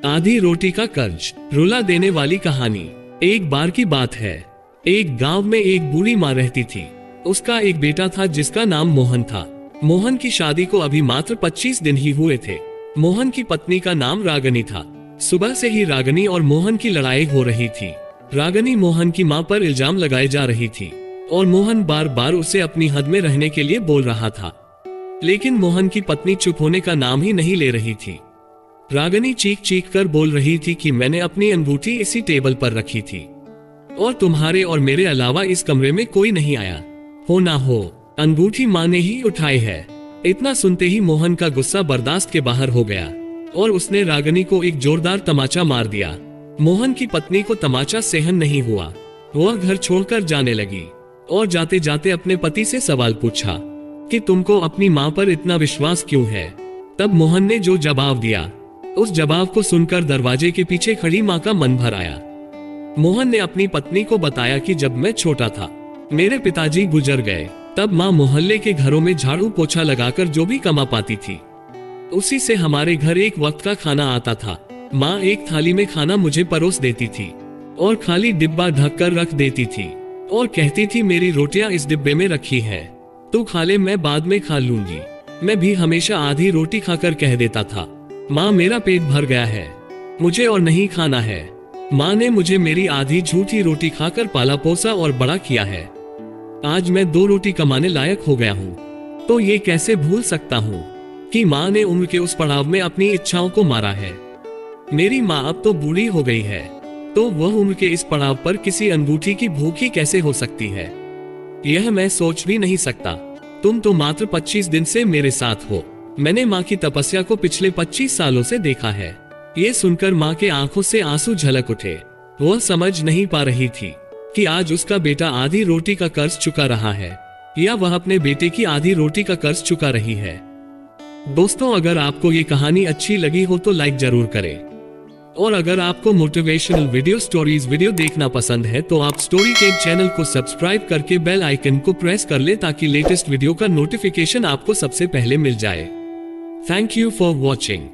आधी रोटी का कर्ज, रुला देने वाली कहानी। एक बार की बात है, एक गांव में एक बूढ़ी माँ रहती थी। उसका एक बेटा था जिसका नाम मोहन था। मोहन की शादी को अभी मात्र 25 दिन ही हुए थे। मोहन की पत्नी का नाम रागनी था। सुबह से ही रागनी और मोहन की लड़ाई हो रही थी। रागनी मोहन की माँ पर इल्जाम लगाए जा रही थी और मोहन बार बार उसे अपनी हद में रहने के लिए बोल रहा था, लेकिन मोहन की पत्नी चुप होने का नाम ही नहीं ले रही थी। रागनी चीख चीख कर बोल रही थी कि मैंने अपनी अंगूठी इसी टेबल पर रखी थी और तुम्हारे और मेरे अलावा इस कमरे में कोई नहीं आया। हो ना हो, अंगूठी माँ ने ही उठाई है। इतना सुनते ही मोहन का गुस्सा बर्दाश्त के बाहर हो गया और उसने रागनी को एक जोरदार तमाचा मार दिया। मोहन की पत्नी को तमाचा सहन नहीं हुआ। वह घर छोड़कर जाने लगी और जाते जाते अपने पति से सवाल पूछा कि तुमको अपनी माँ पर इतना विश्वास क्यों है। तब मोहन ने जो जवाब दिया, उस जवाब को सुनकर दरवाजे के पीछे खड़ी माँ का मन भर आया। मोहन ने अपनी पत्नी को बताया कि जब मैं छोटा था मेरे पिताजी गुजर गए, तब माँ मोहल्ले के घरों में झाड़ू पोछा लगाकर जो भी कमा पाती थी उसी से हमारे घर एक वक्त का खाना आता था। माँ एक थाली में खाना मुझे परोस देती थी और खाली डिब्बा ढक कर रख देती थी और कहती थी मेरी रोटियां इस डिब्बे में रखी है, तू खा ले, मैं बाद में खा लूंगी। मैं भी हमेशा आधी रोटी खाकर कह देता था, माँ मेरा पेट भर गया है, मुझे और नहीं खाना है। माँ ने मुझे मेरी आधी झूठी रोटी खाकर पाला पोसा और बड़ा किया है। आज मैं 2 रोटी कमाने लायक हो गया हूँ, तो ये कैसे भूल सकता हूँ कि माँ ने उम्र के उस पड़ाव में अपनी इच्छाओं को मारा है। मेरी माँ अब तो बूढ़ी हो गई है, तो वह उम्र के इस पड़ाव पर किसी अंगूठी की भूखी कैसे हो सकती है, यह मैं सोच भी नहीं सकता। तुम तो मात्र 25 दिन से मेरे साथ हो। मैंने माँ की तपस्या को पिछले 25 सालों से देखा है। ये सुनकर माँ के आंखों से आंसू झलक उठे। वह समझ नहीं पा रही थी कि आज उसका बेटा आधी रोटी का कर्ज चुका रहा है या वह अपने बेटे की आधी रोटी का कर्ज चुका रही है। दोस्तों, अगर आपको ये कहानी अच्छी लगी हो तो लाइक जरूर करें और अगर आपको मोटिवेशनल वीडियो देखना पसंद है तो आप स्टोरी के चैनल को सब्सक्राइब करके बेल आइकन को प्रेस कर ले ताकि लेटेस्ट वीडियो का नोटिफिकेशन आपको सबसे पहले मिल जाए। Thank you for watching.